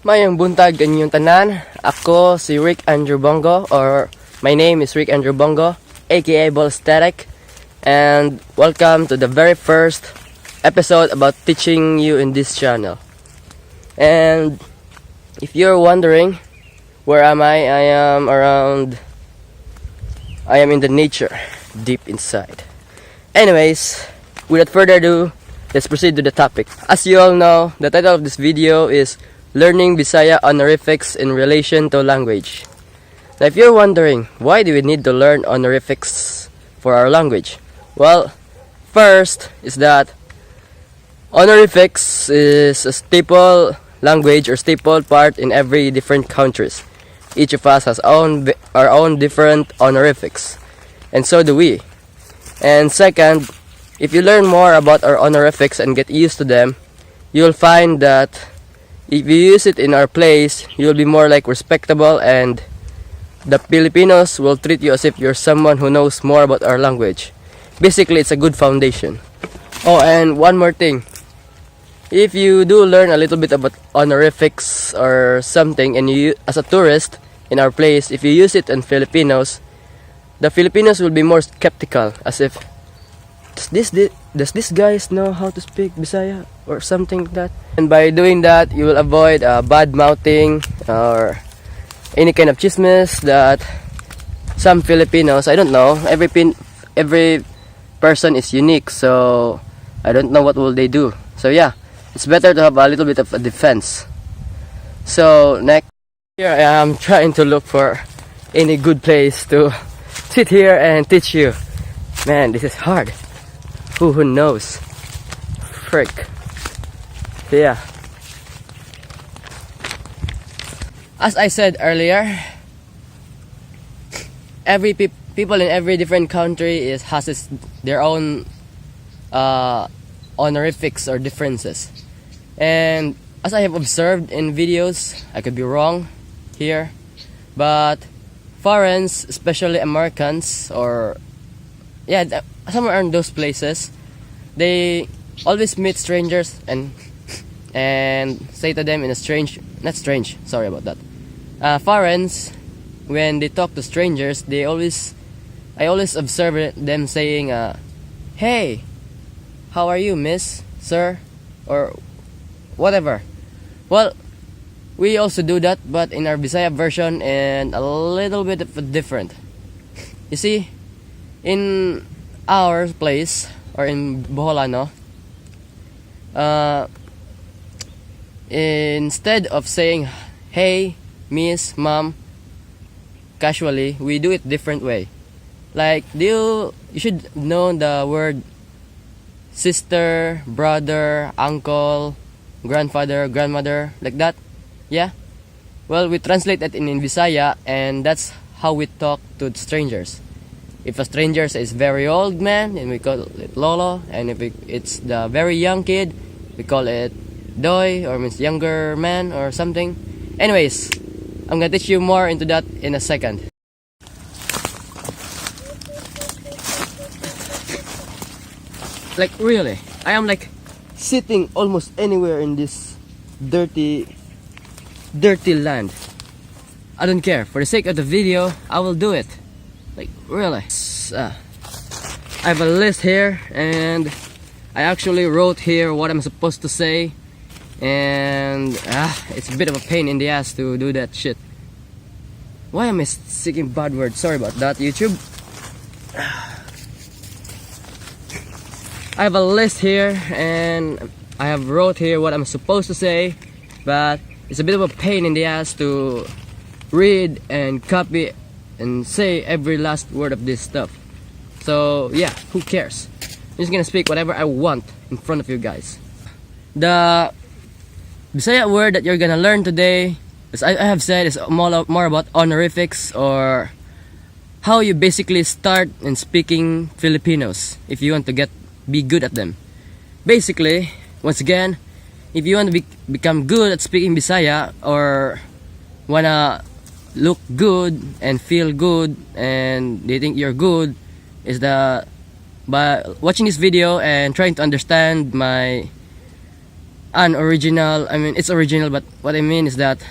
Mayong buntag kanyong tanan. Ako si Rick Andrew Bongo, or my name is Rick Andrew Bongo, aka Static, and welcome to the very first episode about teaching you in this channel. And if you're wondering where am I am in the nature, deep inside. Anyways, without further ado, let's proceed to the topic. As you all know, the title of this video is Learning Bisaya Honorifics in Relation to Language. Now if you're wondering, why do we need to learn honorifics for our language? Well, first is that honorifics is a staple language or staple part in every different countries. Each of us has our own different honorifics, and so do we. And second, if you learn more about our honorifics and get used to them, you'll find that if you use it in our place, you'll be more like respectable, and the Filipinos will treat you as if you're someone who knows more about our language. Basically, it's a good foundation. Oh, and one more thing. If you do learn a little bit about honorifics or something, and you, as a tourist in our place, if you use it in Filipinos, the Filipinos will be more skeptical, as if, does this guys know how to speak Bisaya or something like that? And by doing that, you will avoid bad mouthing or any kind of chismes that some Filipinos, I don't know, every person is unique, so I don't know what will they do. So yeah, it's better to have a little bit of a defense. So next, here I am trying to look for any good place to sit here and teach you. Man, this is hard. Who knows? Frick. Yeah. As I said earlier, every people in every different country has their own honorifics or differences. And as I have observed in videos, I could be wrong here, but foreigners, especially Americans, or yeah, somewhere in those places, they always meet strangers and say to them in a sorry about that. Foreigners, when they talk to strangers, I always observe them saying, "Hey, how are you, miss, sir," or whatever. Well, we also do that, but in our Bisaya version and a little bit of different. You see, in our place, or in Bohol, instead of saying hey, miss, mom, casually, we do it different way. Like, you should know the word sister, brother, uncle, grandfather, grandmother, like that. Yeah? Well, we translate that in Bisaya, and that's how we talk to strangers. If a stranger is very old man, then we call it Lolo, and if it's the very young kid, we call it Doy, or means younger man or something. Anyways, I'm gonna teach you more into that in a second. Like really, I am like sitting almost anywhere in this dirty land. I don't care. For the sake of the video, I will do it. Like really. I have a list here, and I actually wrote here what I'm supposed to say, and it's a bit of a pain in the ass to do that shit. Why am I seeking bad words? Sorry about that, YouTube. I have a list here, and I have wrote here what I'm supposed to say, but it's a bit of a pain in the ass to read and copy and say every last word of this stuff. So yeah, who cares? I'm just gonna speak whatever I want in front of you guys. The Bisaya word that you're gonna learn today, as I have said, is more about honorifics, or how you basically start in speaking Filipinos if you want to be good at them. Basically, once again, if you want to become good at speaking Bisaya, or wanna look good and feel good and they think you're good, is by watching this video and trying to understand my unoriginal. I mean, it's original, but what I mean is that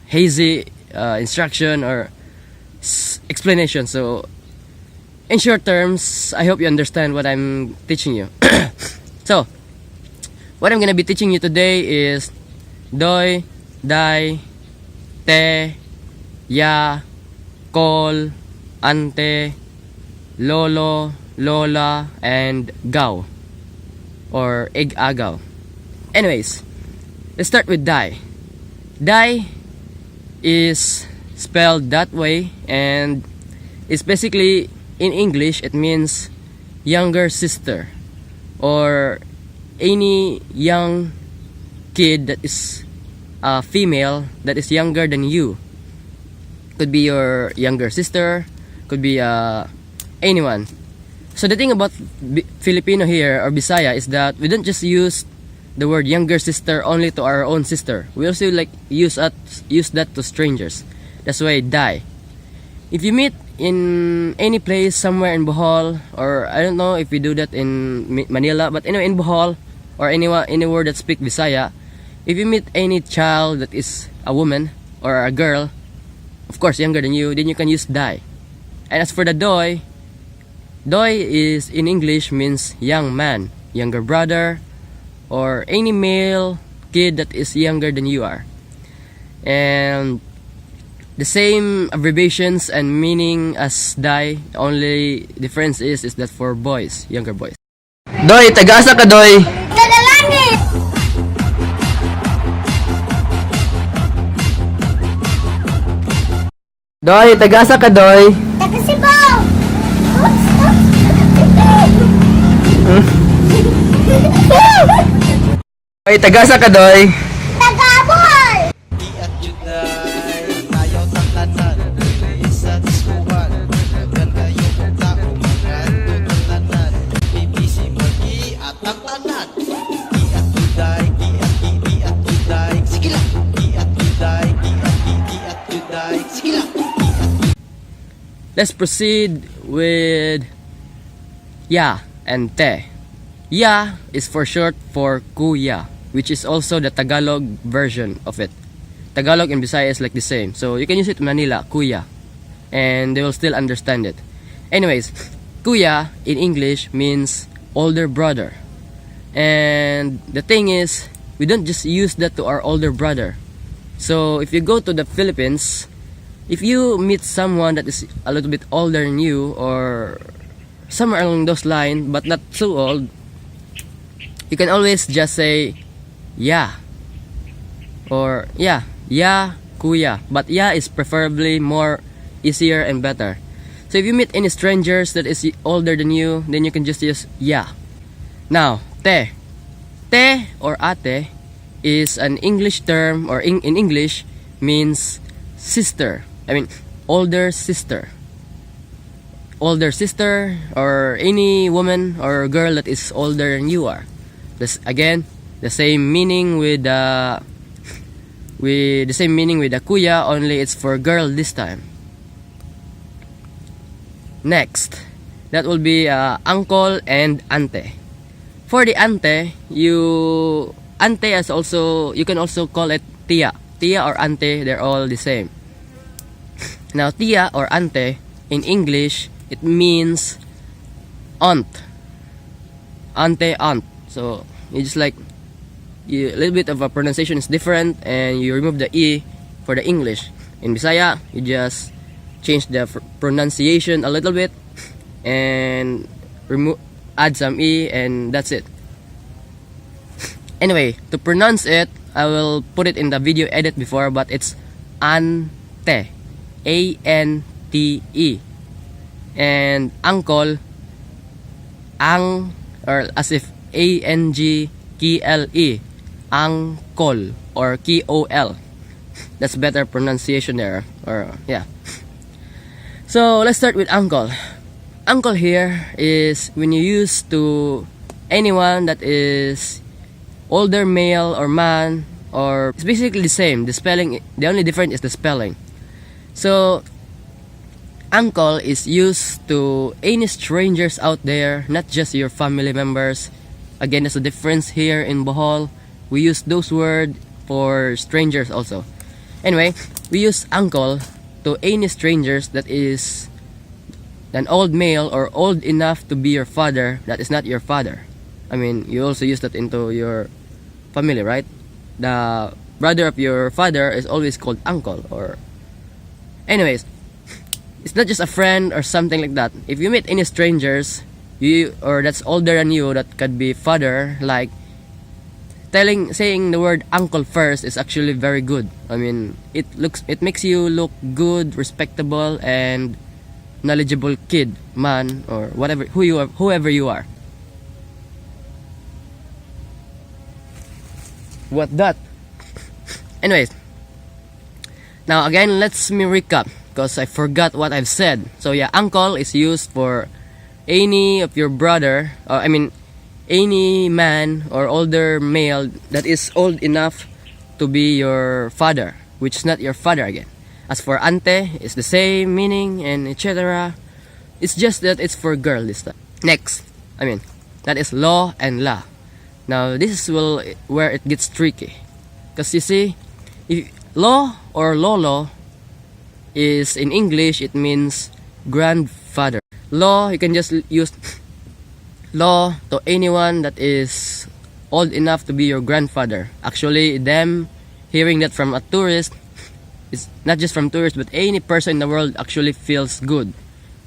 hazy instruction or explanation. So, in short terms, I hope you understand what I'm teaching you. So, what I'm gonna be teaching you today is doy, dai, te, ya, kol, ante, lolo, lola, and gaw, or eg-agaw. Anyways, let's start with dai. Dai is spelled that way, and it's basically, in English, it means younger sister, or any young kid that is female that is younger than you. Could be your younger sister, could be anyone. So the thing about Filipino here, or Bisaya, is that we don't just use the word younger sister only to our own sister. We also like use that to strangers. That's why dai. If you meet in any place somewhere in Bohol, or I don't know if we do that in Manila, but anyway, in Bohol or anywhere that speak Bisaya, if you meet any child that is a woman or a girl, of course younger than you, then you can use dai. And as for the doy, doy is in English means young man, younger brother, or any male kid that is younger than you are. And the same abbreviations and meaning as dai, only difference is that for boys, younger boys. Doy, taga-asa ka, doy? Tagalangit! Doy, taga-asa ka, doy? Taga-Sibaw! Doy, taga-asa ka, doy? Taga-Bohol! At juday, ayaw tatanan, isa diskuhan, agad kayo kung tao, mga tutulanan, bibisi magi at ang tanan. At juday, at juday, sige lang. At juday, at juday, sige lang. Let's proceed with ya and te. Ya is for short for kuya, which is also the Tagalog version of it. Tagalog and Bisaya is like the same. So you can use it in Manila, kuya, and they will still understand it. Anyways, kuya in English means older brother. And the thing is, we don't just use that to our older brother. So if you go to the Philippines, if you meet someone that is a little bit older than you, or somewhere along those lines, but not so old, you can always just say, ya, or ya, kuya. But ya is preferably more easier and better. So if you meet any strangers that is older than you, then you can just use ya. Now, te. Te or ate is an English term, or in English means sister. I mean, older sister. Older sister, or any woman or girl that is older than you are. This, again, the same meaning with the kuya, only it's for girl this time. Next, that will be uncle and ante. For the ante, you can also call it tia. Tia or ante, they're all the same. Now, tia or ante in English, it means aunt. Ante, aunt. So you just like, a little bit of a pronunciation is different, and you remove the e for the English. In Bisaya, you just change the pronunciation a little bit and add some e, and that's it. Anyway, to pronounce it, I will put it in the video edit before, but it's ante, A-N-T-E, and uncle, ang, or as if A-N-G-K-L-E, angkol, or K-O-L. That's better pronunciation there, or yeah. So let's start with uncle. Uncle here is when you use to anyone that is older male or man, or it's basically the same. The spelling, the only difference is the spelling. So uncle is used to any strangers out there, not just your family members. Again, there's a difference here in Bohol. we use those words for strangers also. Anyway, we use uncle to any strangers that is an old male or old enough to be your father that is not your father. I mean, you also use that into your family, right? The brother of your father is always called uncle. Or anyways, it's not just a friend or something like that. If you meet any strangers you or that's older than you that could be father, like saying the word uncle first is actually very good. I mean, it makes you look good, respectable, and knowledgeable kid, man, or whatever, whoever you are. What that? Anyways, now again, let's me recap because I forgot what I've said. So yeah, uncle is used for any of your brother, or I mean, any man or older male that is old enough to be your father, which is not your father again. As for ante, it's the same meaning and etc. It's just that it's for girl this time. Next, that is lo and la. Now this is where it gets tricky, because you see, if lo or lolo is in English, it means grandfather. Lo, you can just use lo to anyone that is old enough to be your grandfather. Actually, them hearing that from a tourist, it's not just from tourists, but any person in the world actually feels good,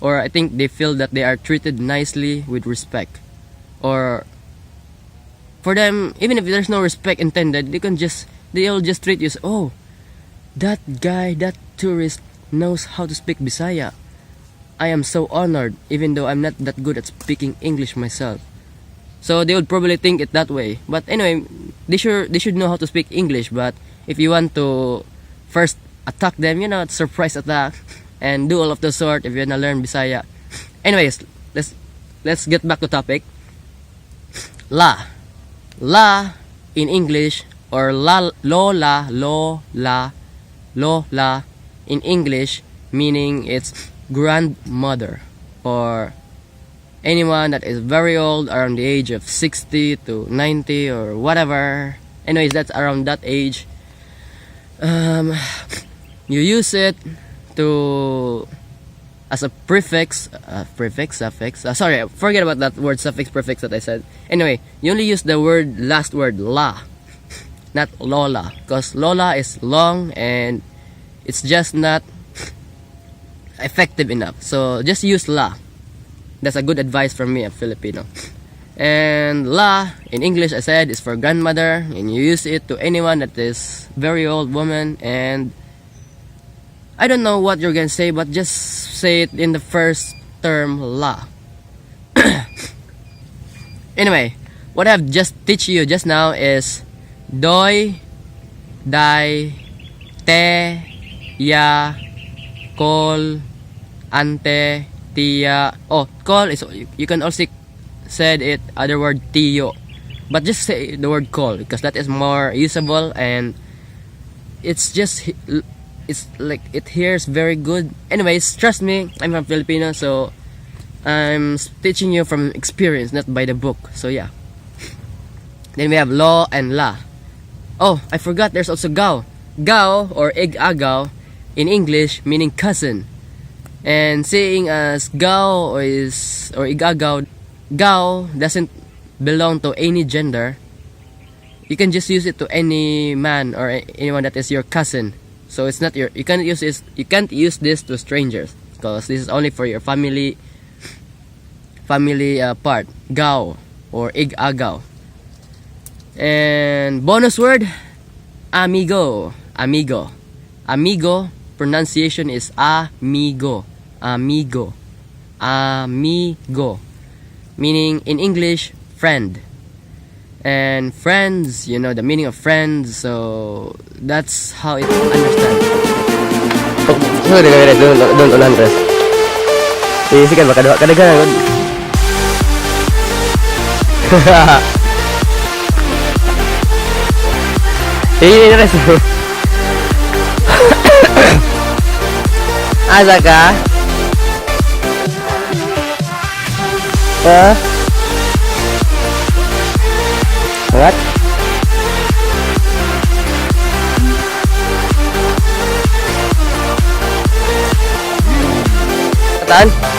or I think they feel that they are treated nicely with respect. Or for them, even if there's no respect intended, they'll just treat you as, oh, that guy, that tourist knows how to speak Bisaya. I am so honored, even though I'm not that good at speaking English myself. So they would probably think it that way. But anyway, they should know how to speak English. But if you want to first attack them, surprise attack, and do all of the sort if you wanna learn Bisaya. Anyways, let's get back to topic. La in English, or Lola in English, meaning it's grandmother, or anyone that is very old, around the age of 60 to 90 or whatever. Anyways, that's around that age. You use it to as a prefix, suffix. Sorry, forget about that word suffix, prefix that I said. Anyway, you only use the last word la, not Lola, because Lola is long and it's just not effective enough. So just use la. That's a good advice from me, a Filipino. And la in English, I said, is for grandmother, and you use it to anyone that is very old woman. And I don't know what you're gonna say, but just say it in the first term, la. Anyway, what I've just teach you just now is doy, dai, te, ya, call, ante, tia. Oh, call is, you can also said it other word tiyo, but just say the word call because that is more usable, and it's like it hears very good. Anyways, trust me, I'm from Filipino, so I'm teaching you from experience, not by the book. So yeah. Then we have lo and la. Oh, I forgot, there's also gaw. Gaw or Eg-agaw in English, meaning cousin. And saying as gaw or Eg-agaw, gaw doesn't belong to any gender. You can just use it to any man or anyone that is your cousin. So it's not you can't use this to strangers, because this is only for your family part. Gaw or Eg-agaw. And bonus word, amigo. Amigo pronunciation is amigo. Meaning in English, friend. And friends, you know the meaning of friends, so that's how it understands. So don't ulan res. Isikan baka dua kadaghan. Ini res. Asa ka? What? Saan?